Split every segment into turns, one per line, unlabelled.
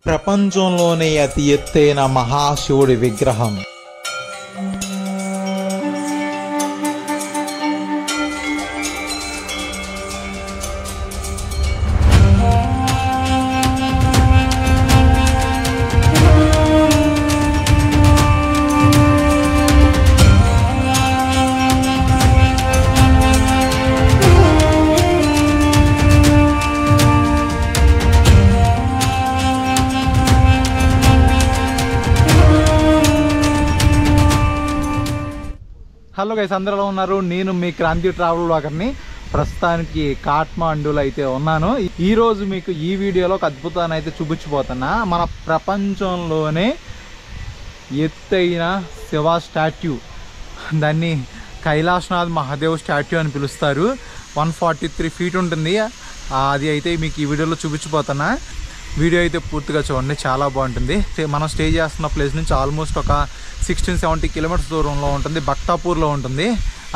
ప్రపంచంలోనే అతి ఎత్తైన మహాశివుడి విగ్రహం.
హలో గైస్, అందరూ ఉన్నారు. నేను మీ క్రాంతి ట్రావెల్ బ్లాగర్ని. ప్రస్తుతానికి కాఠ్మండూలో అయితే ఉన్నాను. ఈరోజు మీకు ఈ వీడియోలో ఒక అద్భుతాన్ని అయితే చూపించిపోతున్నా. మన ప్రపంచంలోనే ఎత్తైన శివ స్టాట్యూ, దాన్ని కైలాసనాథ్ మహాదేవ్ స్టాట్యూ అని పిలుస్తారు. 143 feet ఉంటుంది. అది అయితే మీకు ఈ వీడియోలో చూపించిపోతున్నా. వీడియో అయితే పూర్తిగా చూడండి, చాలా బాగుంటుంది. మనం స్టే చేస్తున్న ప్లేస్ నుంచి ఆల్మోస్ట్ ఒక 16-17 kilometers దూరంలో ఉంటుంది. బక్తాపూర్లో ఉంటుంది.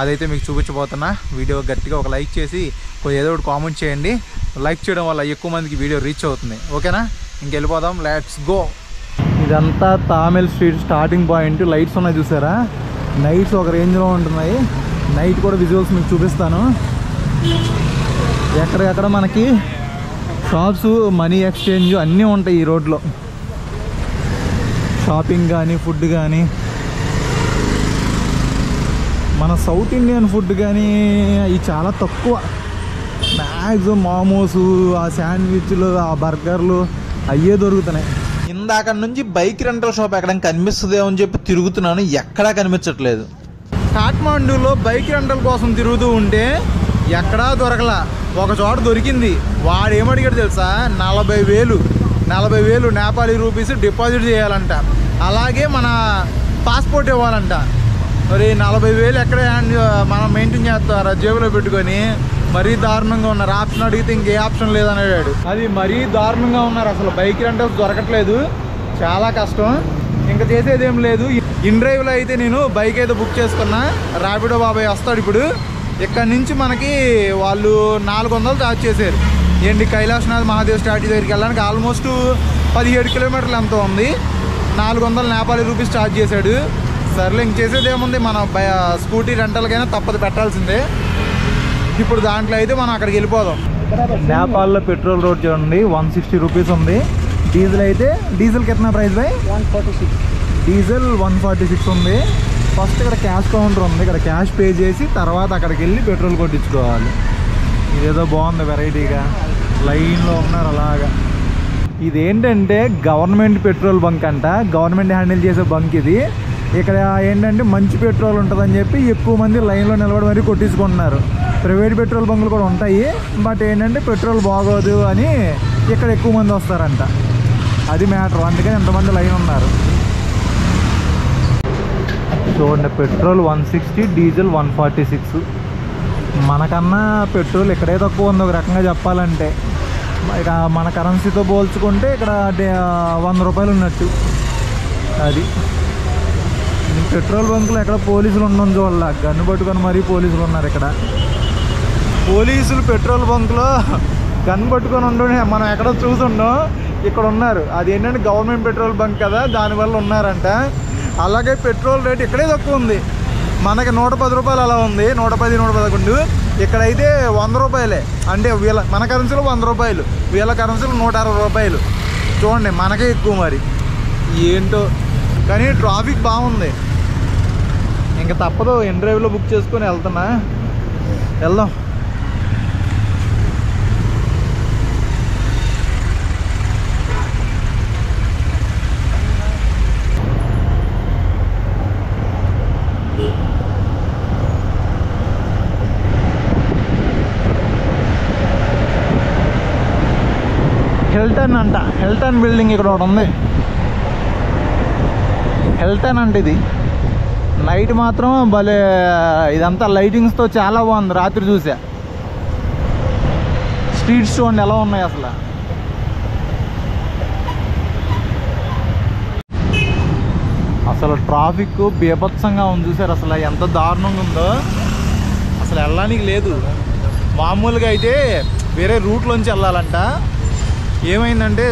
అదైతే మీకు చూపించబోతున్నా. వీడియో గట్టిగా ఒక లైక్ చేసి ఏదో ఒకటి కామెంట్ చేయండి. లైక్ చేయడం వల్ల ఎక్కువ మందికి వీడియో రీచ్ అవుతుంది. ఓకేనా, ఇంకెళ్ళిపోదాం. Let's go. ఇదంతా Thamel street starting point. Lights ఉన్నాయి చూసారా, నైట్స్ ఒక రేంజ్లో ఉంటున్నాయి. నైట్ కూడా విజువల్స్ మీకు చూపిస్తాను. ఎక్కడికక్కడ మనకి షాప్స్, మనీ ఎక్స్చేంజ్ అన్నీ ఉంటాయి ఈ రోడ్లో. షాపింగ్ కానీ, ఫుడ్ కానీ, మన సౌత్ ఇండియన్ ఫుడ్ కానీ అవి చాలా తక్కువ. మ్యాక్సిమం మోమోసు, ఆ శాండ్విచ్లు, ఆ బర్గర్లు అయ్యే దొరుకుతున్నాయి.
ఇందాక నుంచి బైక్ రెంటల్ షాప్ ఎక్కడ కనిపిస్తుందేమో అని చెప్పి తిరుగుతున్నాను, ఎక్కడా కనిపించట్లేదు.
కాఠ్మండూలో బైక్ రెంటల్ కోసం తిరుగుతూ ఉంటే ఎక్కడా దొరకలా. ఒక చోట దొరికింది. వాడు ఏమడిగాడు తెలుసా, 40,000 నేపాలీ రూపీస్ డిపాజిట్ చేయాలంట. అలాగే మన పాస్పోర్ట్ ఇవ్వాలంట. మరి 40,000 ఎక్కడ మనం మెయింటైన్ చేస్తారా జేబులో పెట్టుకొని? మరీ దారుణంగా ఉన్నారు. ఆప్షన్ అడిగితే ఇంకే ఆప్షన్ లేదని అడిగాడు. అది మరీ దారుణంగా ఉన్నారు. అసలు బైక్ రెంటల్స్ దొరకట్లేదు, చాలా కష్టం. ఇంకా చేసేది ఏం లేదు. ఇన్ డ్రైవ్లో అయితే నేను బైక్ అయితే బుక్ చేసుకున్నా. ర్యాపిడో బాబాయ్ వస్తాడు ఇప్పుడు. ఇక్కడ నుంచి మనకి వాళ్ళు 400 ఛార్జ్ చేశారు. ఏంటి, కైలాసనాథ్ మహాదేవ్ స్టాట్యూ దగ్గరికి వెళ్ళడానికి ఆల్మోస్ట్ 17 kilometers ఎంతో ఉంది. 400 నేపాలీ రూపీస్ ఛార్జ్ చేశాడు. సర్లే, ఇంక చేసేది ఏముంది, మన స్కూటీ రెంటల్కైనా తప్పదు, పెట్టాల్సిందే. ఇప్పుడు దాంట్లో అయితే మనం అక్కడికి వెళ్ళిపోదాం. నేపాల్లో పెట్రోల్ రోడ్ చూడండి, 160 rupees ఉంది. డీజిల్ అయితే, డీజిల్ కిतना ప్రైస్ బై? 146. డీజిల్ 146 ఉంది. ఫస్ట్ ఇక్కడ క్యాష్ కౌంటర్ ఉంది. ఇక్కడ క్యాష్ పే చేసి తర్వాత అక్కడికి వెళ్ళి పెట్రోల్ కొట్టించుకోవాలి. ఇదేదో బాగుంది, వెరైటీగా లైన్లో ఉన్నారు అలాగా. ఇదేంటంటే గవర్నమెంట్ పెట్రోల్ బంక్ అంట. గవర్నమెంట్ హ్యాండిల్ చేసే బంక్ ఇది. ఇక్కడ ఏంటంటే మంచి పెట్రోల్ ఉంటుందని చెప్పి ఎక్కువ మంది లైన్లో నిలబడి మరీ కొట్టించుకుంటున్నారు. ప్రైవేట్ పెట్రోల్ బంకులు కూడా ఉంటాయి, బట్ ఏంటంటే పెట్రోల్ బాగోదు అని ఇక్కడ ఎక్కువ మంది వస్తారంట. అది మ్యాటర్. అందుకని ఎంతమంది లైన్ ఉన్నారు చూడండి. Petrol 160, diesel 146. మనకన్నా పెట్రోల్ ఇక్కడే తక్కువ ఉంది ఒక రకంగా చెప్పాలంటే. ఇక మన కరెన్సీతో పోల్చుకుంటే ఇక్కడ 100 రూపాయలు ఉన్నట్టు. అది పెట్రోల్ బంకులో ఎక్కడ పోలీసులు ఉండడం చూడాల, గన్ను పట్టుకొని మరీ పోలీసులు ఉన్నారు ఇక్కడ. పోలీసులు పెట్రోల్ బంకులో గన్ పట్టుకొని ఉండే మనం ఎక్కడో చూసుండం, ఇక్కడ ఉన్నారు. అది ఏంటంటే గవర్నమెంట్ పెట్రోల్ బంక్ కదా, దానివల్ల ఉన్నారంట. అలాగే పెట్రోల్ రేట్ ఇక్కడే తక్కువ ఉంది. మనకి 110 రూపాయలు అలా ఉంది, 110, 111. ఇక్కడైతే 100 రూపాయలే. అంటే మన కరెన్సీలో 100 రూపాయలు, వీళ్ళ కరెన్సీలో 160 రూపాయలు. చూడండి, మనకే ఎక్కువ మరి. ఏంటో కానీ ట్రాఫిక్ బాగుంది. ఇంకా తప్పదు, ఇన్ డ్రైవ్లో బుక్ చేసుకొని వెళ్తున్నా. వెళ్దాం. హిల్టన్ అంట, హిల్టన్ బిల్డింగ్ ఇక్కడ ఒకటి ఉంది. హిల్టన్ అంటే ఇది. నైట్ మాత్రం భలే, ఇదంతా లైటింగ్స్తో చాలా బాగుంది. రాత్రి చూసా. స్ట్రీట్స్ చూడండి ఎలా ఉన్నాయి అసలు. అసలు ట్రాఫిక్ బీభత్సంగా ఉంది చూసారు. అసలు ఎంత దారుణంగా ఉందో, అసలు వెళ్ళడానికి లేదు. మామూలుగా అయితే వేరే రూట్లోంచి వెళ్ళాలంట. ఏమైందంటే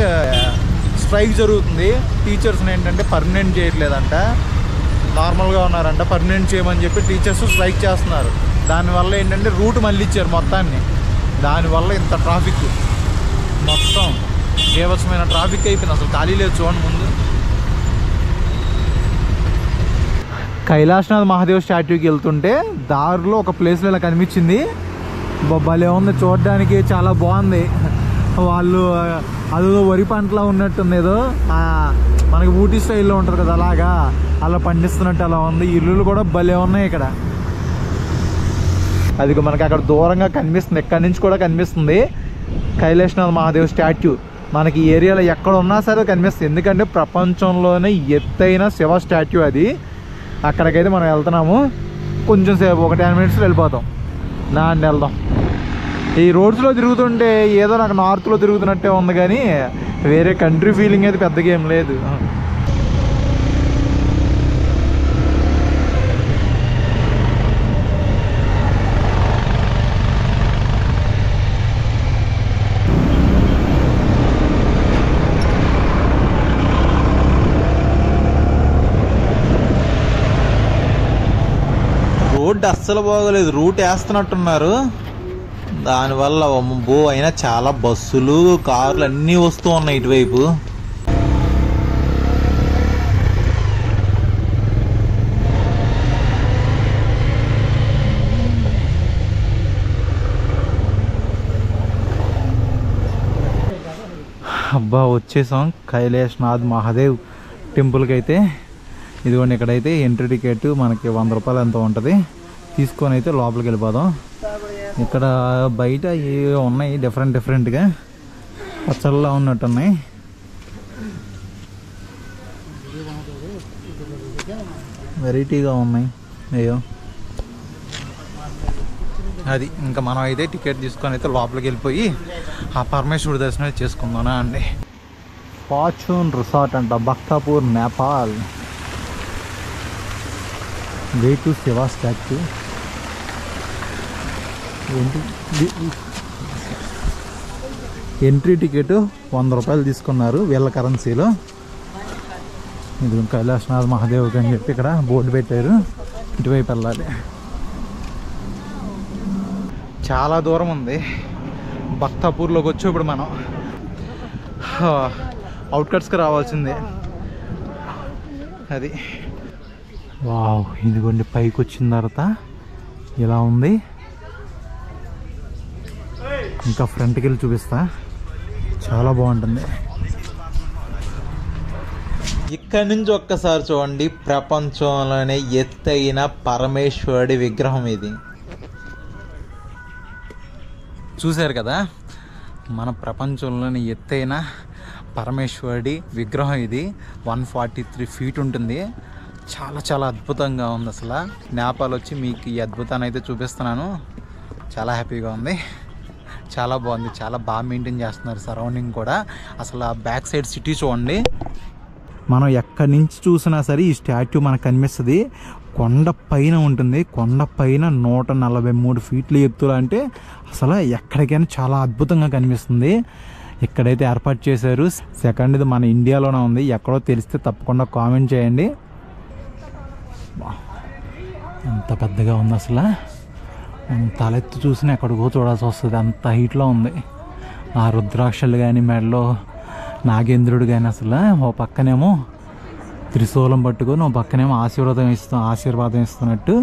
స్ట్రైక్ జరుగుతుంది. టీచర్స్ని ఏంటంటే పర్మనెంట్ చేయట్లేదంట, నార్మల్గా ఉన్నారంట. పర్మనెంట్ చేయమని చెప్పి టీచర్స్ స్ట్రైక్ చేస్తున్నారు. దానివల్ల ఏంటంటే రూట్ మళ్ళీ ఇచ్చారు మొత్తాన్ని. దానివల్ల ఇంత ట్రాఫిక్, మొత్తం బీభత్సమైన ట్రాఫిక్ అయిపోయింది. అసలు ఖాళీ లేదు చూడండి. ముందు కైలాసనాథ్ మహాదేవ్ స్టాట్యూకి వెళ్తుంటే దారిలో ఒక ప్లేస్లో ఇలా కనిపించింది. భలే ఉంది చూడడానికి, చాలా బాగుంది. వాళ్ళు అదో వరి పంటలా ఉన్నట్టుంది, ఏదో మనకి ఊటీ స్టైల్లో ఉంటుంది కదా అలాగా, అలా పండిస్తున్నట్టు అలా ఉంది. ఇల్లులు కూడా భలే ఉన్నాయి ఇక్కడ. అది మనకి అక్కడ దూరంగా కనిపిస్తుంది, ఎక్కడి నుంచి కూడా కనిపిస్తుంది కైలాసనాథ్ మహాదేవ్ స్టాట్యూ. మనకి ఈ ఏరియాలో ఎక్కడ ఉన్నా సరే కనిపిస్తుంది, ఎందుకంటే ప్రపంచంలోనే ఎత్తైన శివ స్టాట్యూ అది. అక్కడికైతే మనం వెళ్తున్నాము. కొంచెం సేపు ఒక 10 minutes వెళ్ళిపోతాం. నాన్న వెళ్దాం. ఈ రోడ్స్లో తిరుగుతుంటే ఏదో నాకు నార్త్లో తిరుగుతున్నట్టే ఉంది, కానీ వేరే కంట్రీ ఫీలింగ్ అయితే పెద్దగా ఏం లేదు.
రోడ్డు అస్సలు బాగోలేదు, రూట్ వేస్తున్నట్టున్నారు. దానివల్ల అయినా చాలా బస్సులు కార్లు అన్నీ వస్తూ ఉన్నాయి ఇటువైపు.
అబ్బా వచ్చేసాం కైలాసనాథ్ మహాదేవ్ టెంపుల్కి అయితే. ఇదిగోండి ఇక్కడైతే ఎంట్రీ టికెట్ మనకి 100 రూపాయలు ఎంతో ఉంటుంది. తీసుకొని అయితే లోపలికి వెళ్ళిపోదాం. ఇక్కడ బయట ఏవో ఉన్నాయి డిఫరెంట్గా, పచ్చళ్ళలా ఉన్నట్టున్నాయి. వెరైటీగా ఉన్నాయి. అయ్యో అది ఇంకా మనం అయితే టికెట్ తీసుకొని అయితే లోపలికి వెళ్ళిపోయి ఆ పరమేశ్వరుడి దర్శనం చేసుకుందానా అండి. ఫార్చ్యూన్ రిసార్ట్ అంట, Bhaktapur, Nepal. Way to Shiva statue. ఏంటి ఎంట్రీ టికెట్ 100 రూపాయలు తీసుకున్నారు వీళ్ళ కరెన్సీలో. ఇది కైలాసనాథ్ మహాదేవ్ అని చెప్పి ఇక్కడ బోర్డు పెట్టారు. ఇటువైపు వెళ్ళాలి. చాలా దూరం ఉంది. బక్తాపూర్లోకి వచ్చి ఇప్పుడు మనం అవుట్కట్స్కి రావాల్సిందే. అది వావ్, ఇదిగోండి పైకి వచ్చిన తర్వాత ఇలా ఉంది. ఇంకా ఫ్రంట్కి వెళ్ళి చూపిస్తా, చాలా బాగుంటుంది.
ఇక్కడ నుంచి ఒక్కసారి చూడండి, ప్రపంచంలోనే ఎత్తైన పరమేశ్వరుడి విగ్రహం ఇది.
చూశారు కదా, మన ప్రపంచంలోని ఎత్తైన పరమేశ్వరుడి విగ్రహం ఇది. 143 feet ఉంటుంది. చాలా చాలా అద్భుతంగా ఉంది. అసలు నేపాల్ వచ్చి మీకు ఈ అద్భుతాన్ని అయితే చూపిస్తున్నాను. చాలా హ్యాపీగా ఉంది, చాలా బాగుంది. చాలా బాగా మెయింటైన్ చేస్తున్నారు సరౌండింగ్ కూడా. అసలు ఆ బ్యాక్ సైడ్ సిటీ చూడండి. మనం ఎక్కడి నుంచి చూసినా సరే ఈ స్టాట్యూ మనకు కనిపిస్తుంది. కొండ పైన ఉంటుంది. కొండ పైన 143 feet ఎత్తులు అంటే అసలు ఎక్కడికైనా చాలా అద్భుతంగా కనిపిస్తుంది. ఇక్కడైతే ఏర్పాటు చేశారు. సెకండ్ ఇది మన ఇండియాలోనే ఉంది. ఎక్కడో తెలిస్తే తప్పకుండా కామెంట్ చేయండి. ఎంత పెద్దగా ఉంది అసలు. తలెత్తి చూసినా ఎక్కడికో చూడాల్సి వస్తుంది, అంత హైట్లో ఉంది. ఆ రుద్రాక్షలు కానీ మెడలో నాగేంద్రుడు కానీ, అసలు ఓ పక్కనేమో త్రిశూలం పట్టుకొని ఓ పక్కనేమో ఆశీర్వాదం ఇస్తున్నట్టు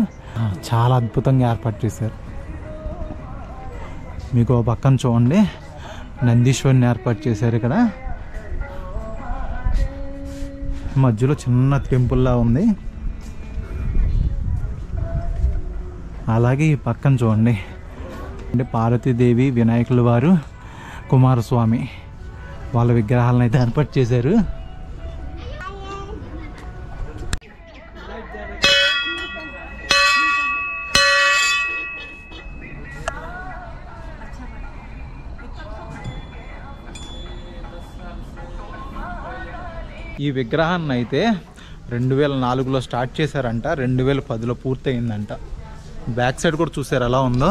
చాలా అద్భుతంగా ఏర్పాటు చేశారు. మీకు ఓ పక్కన చూడండి నందీశ్వరిని ఏర్పాటు చేశారు. ఇక్కడ మధ్యలో చిన్న టెంపుల్లా ఉంది. అలాగే ఈ పక్కన చూడండి అంటే పార్వతీదేవి, వినాయకుల వారు, కుమారస్వామి వాళ్ళ విగ్రహాలను అయితే ఏర్పాటు చేశారు. ఈ విగ్రహాన్ని అయితే 2004లో స్టార్ట్ చేశారంట, 2010లో పూర్తయిందంట. బ్యాక్ సైడ్ కూడా చూసారు ఎలా ఉందో.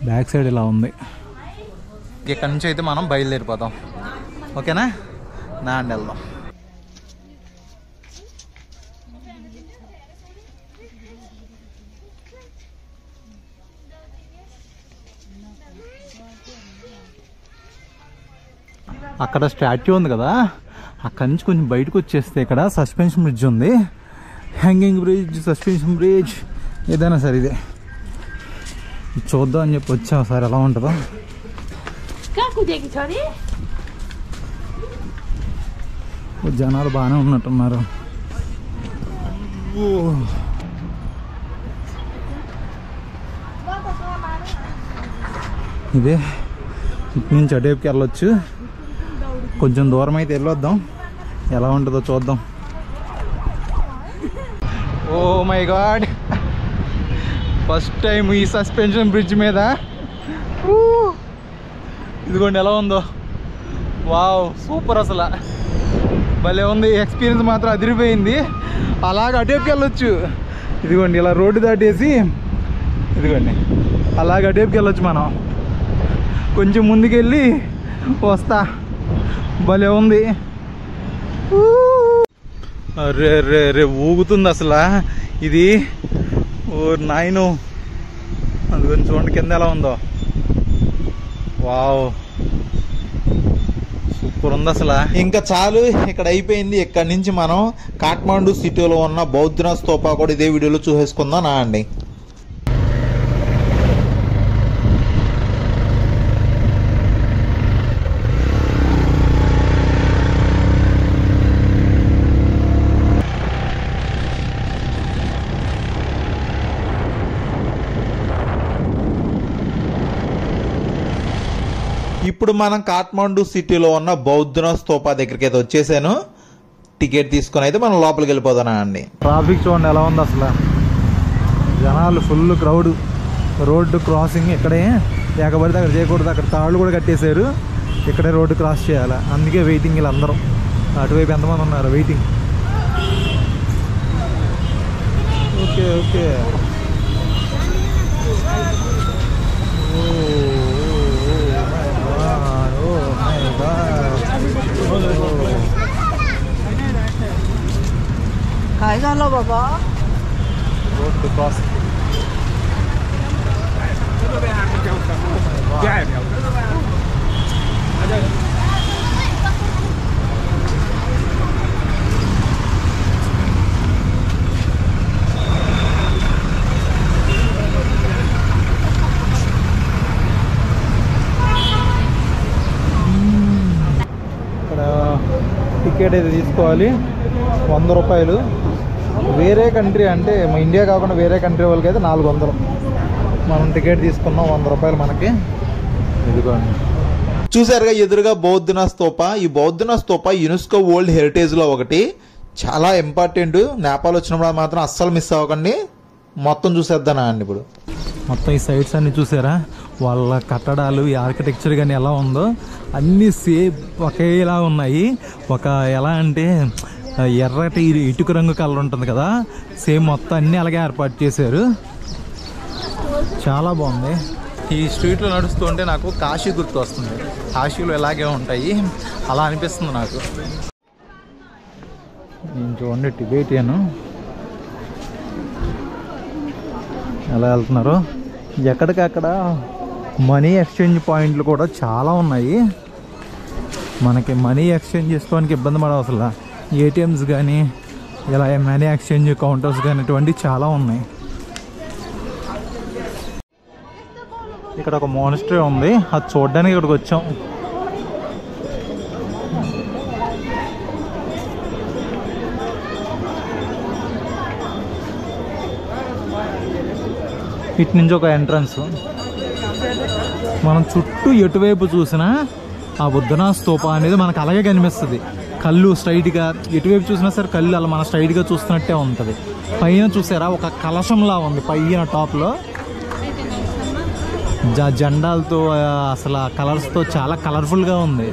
బ్యాక్ సైడ్ ఇలా ఉంది.
ఇక్కడ నుంచి అయితే మనం బయలుదేరిపోతాం. ఓకేనా? నా అండి వెళ్దాం. అక్కడ స్టాట్యూ ఉంది కదా, అక్కడి నుంచి కొంచెం బయటకు వచ్చేస్తే ఇక్కడ సస్పెన్షన్ బ్రిడ్జ్ ఉంది. హ్యాంగింగ్ బ్రిడ్జ్, సస్పెన్షన్ బ్రిడ్జ్ ఏదైనా సరే ఇదే చూద్దాం అని చెప్పి వచ్చాం. సార్ ఎలా ఉంటుందో. జనాలు బాగానే ఉన్నట్టున్నారు. ఇదే ఇటు నుంచి అటేపుకి వెళ్ళొచ్చు. కొంచెం దూరం అయితే వెళ్ళొద్దాం, ఎలా ఉంటుందో చూద్దాం. Oh my God, first time ఈ సస్పెన్షన్ బ్రిడ్జ్ మీద. ఇదిగోండి ఎలా ఉందో. వావ్, సూపర్, అసలు భలే ఉంది. ఎక్స్పీరియన్స్ మాత్రం అదిరిపోయింది. అలాగ అటేపుకి వెళ్ళొచ్చు. ఇదిగోండి ఇలా రోడ్డు దాటేసి ఇదిగోండి అలాగ అటేపుకి వెళ్ళొచ్చు మనం. కొంచెం ముందుకెళ్ళి వస్తా. భలే ఉంది. అరే రే రే ఊగుతుంది అసలు ఇది. ఓ నాయను, అందుకని చూడండి కింద ఎలా ఉందో. వావ్, సూపర్ ఉంది అసలు. ఇంకా చాలు, ఇక్కడ అయిపోయింది. ఇక్కడ నుంచి మనం కాఠ్మండూ సిటీలో ఉన్న బౌద్ధనాథ్ స్తూపా కూడా ఇదే వీడియోలో చూసేసుకుందాం నా అండి. ఇప్పుడు మనం కాఠ్మండూ సిటీలో ఉన్న బౌద్ధనాథ్ స్తూపా దగ్గరికి అయితే వచ్చేసాను. టికెట్ తీసుకొని అయితే మనం లోపలికి వెళ్ళిపోతానా అండి. ట్రాఫిక్ చూడండి ఎలా ఉంది అసలు. జనాలు ఫుల్ క్రౌడ్. రోడ్డు క్రాసింగ్ ఇక్కడే, ఎక్కబడితే అక్కడ చేయకూడదు. అక్కడ తాళ్ళు కూడా కట్టేశారు. ఇక్కడే రోడ్డు క్రాస్ చేయాలి. అందుకే వెయిటింగ్ వీళ్ళందరూ. అటువైపు ఎంతమంది ఉన్నారు వెయిటింగ్. Okay okay.
Lo बाबा
रोड क्रॉस టికెట్ అయితే తీసుకోవాలి 100 రూపాయలు. వేరే కంట్రీ అంటే మా ఇండియా కాకుండా వేరే కంట్రీ వాళ్ళకి అయితే 400. మనం టికెట్ తీసుకున్నాం 100 రూపాయలు మనకి. ఇదిగోండి చూసారుగా ఎదురుగా బౌద్ధనాథ్ స్తూపా. ఈ బౌద్ధనాథ్ స్తూపా యునెస్కో వరల్డ్ హెరిటేజ్లో ఒకటి. చాలా ఇంపార్టెంట్. నేపాల్ వచ్చినప్పుడు మాత్రం అస్సలు మిస్ అవ్వకండి. మొత్తం చూసేద్దానా అండి. ఇప్పుడు మొత్తం ఈ సైట్స్ అన్ని చూసారా, వాళ్ళ కట్టడాలు, ఈ ఆర్కిటెక్చర్ కానీ ఎలా ఉందో అన్నీ సేమ్ ఒకేలా ఉన్నాయి. ఒక ఎలా అంటే ఎర్రటి ఇటుక రంగు కలర్ ఉంటుంది కదా, సేమ్ మొత్తం అన్నీ అలాగే ఏర్పాటు చేశారు. చాలా బాగుంది. ఈ స్ట్రీట్లో నడుస్తూ ఉంటే నాకు కాశీ గుర్తు వస్తుంది. కాశీలో ఇలాగే ఉంటాయి, అలా అనిపిస్తుంది నాకు. నేను చూడండి టిబెటియన్ ఎలా వెళ్తున్నారు. ఎక్కడికక్కడ మనీ ఎక్స్చేంజ్ పాయింట్లు కూడా చాలా ఉన్నాయి. మనకి మనీ ఎక్స్చేంజ్ చేసుకోవడానికి ఇబ్బంది పడవసలా. ఏటీఎంస్ కానీ ఇలా మనీ ఎక్స్చేంజ్ కౌంటర్స్ కానీ ఇటువంటివి చాలా ఉన్నాయి. ఇక్కడ ఒక మోనస్టరీ ఉంది, అది చూడడానికి ఇక్కడికి వచ్చాం. ఇటు నుంచి ఒక ఎంట్రన్స్. మనం చుట్టూ ఎటువైపు చూసినా ఆ బుద్ధనాథ్ స్తూపా అనేది మనకు అలాగే కనిపిస్తుంది. కళ్ళు స్ట్రైట్గా ఎటువైపు చూసినా సరే కళ్ళు అలా మన స్ట్రైట్గా చూస్తున్నట్టే ఉంటుంది. పైన చూసారా ఒక కలశంలా ఉంది పైన టాప్లో. జెండాలతో అసలు ఆ కలర్స్తో చాలా కలర్ఫుల్గా ఉంది.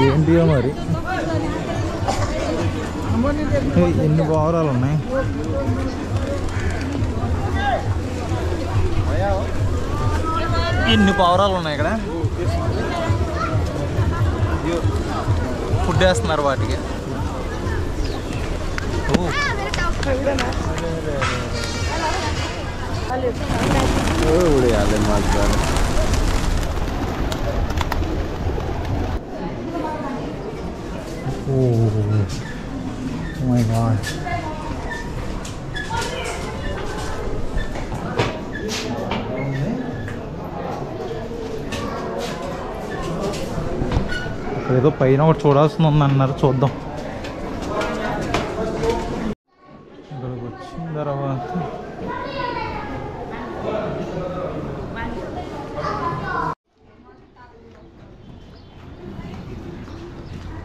ఏంటియో మరి ఎన్ని పావురాలు ఉన్నాయి.
ఎన్ని పావురాలు ఉన్నాయి ఇక్కడ. ఫుడ్ వేస్తున్నారు వాటికి. Oh my god. ఏదో పైన ఒకటి చూడాల్సింది ఉందన్నారు, చూద్దాం. ఇక్కడికి వచ్చిన తర్వాత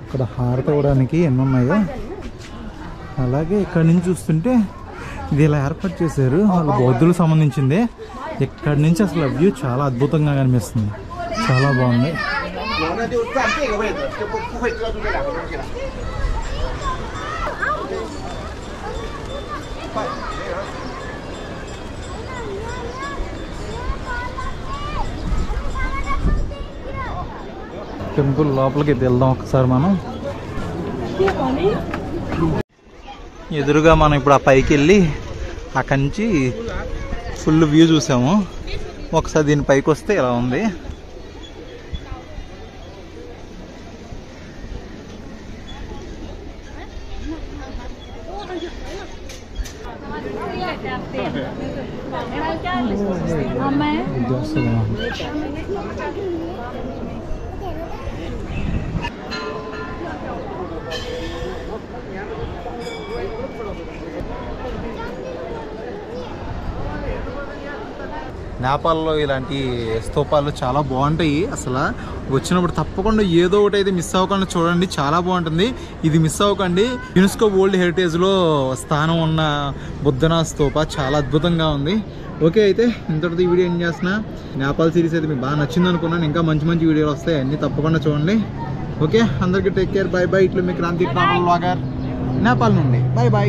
ఇక్కడ హారతి ఇవ్వడానికి ఎన్ని ఉన్నాయో, అలాగే ఇక్కడ నుంచి చూస్తుంటే ఇది ఇలా ఏర్పాటు చేశారు, వాళ్ళు బౌద్ధులకు సంబంధించింది. ఇక్కడ నుంచి అసలు వ్యూ చాలా అద్భుతంగా కనిపిస్తుంది, చాలా బాగుంది. టెంపుల్ లోపలికి వెళ్దాం ఒకసారి మనం. ఎదురుగా మనం ఇప్పుడు ఆ పైకి వెళ్ళి అక్కడి నుంచి ఫుల్ వ్యూ చూసాము. ఒకసారి దీని పైకి వస్తే ఇలా ఉంది. నేపాల్లో ఇలాంటి స్తూపాలు చాలా బాగుంటాయి. అసలు వచ్చినప్పుడు తప్పకుండా ఏదో ఒకటి అయితే మిస్ అవ్వకుండా చూడండి, చాలా బాగుంటుంది. ఇది మిస్ అవ్వకండి. యునెస్కో వరల్డ్ హెరిటేజ్లో స్థానం ఉన్న బుద్ధనాథ్ స్తూప చాలా అద్భుతంగా ఉంది. ఓకే, అయితే ఇంతటితో ఈ వీడియో ఏం చేస్తున్నా. నేపాల్ సిరీస్ అయితే మీకు బాగా నచ్చింది అనుకున్నాను. ఇంకా మంచి మంచి వీడియోలు వస్తాయి, అన్నీ తప్పకుండా చూడండి. ఓకే, అందరికీ టేక్ కేర్, బై బై. ఇట్లు మీ క్రాంతి ట్రావెల్ వ్లాగర్ నేపాల్ నుండి. By by.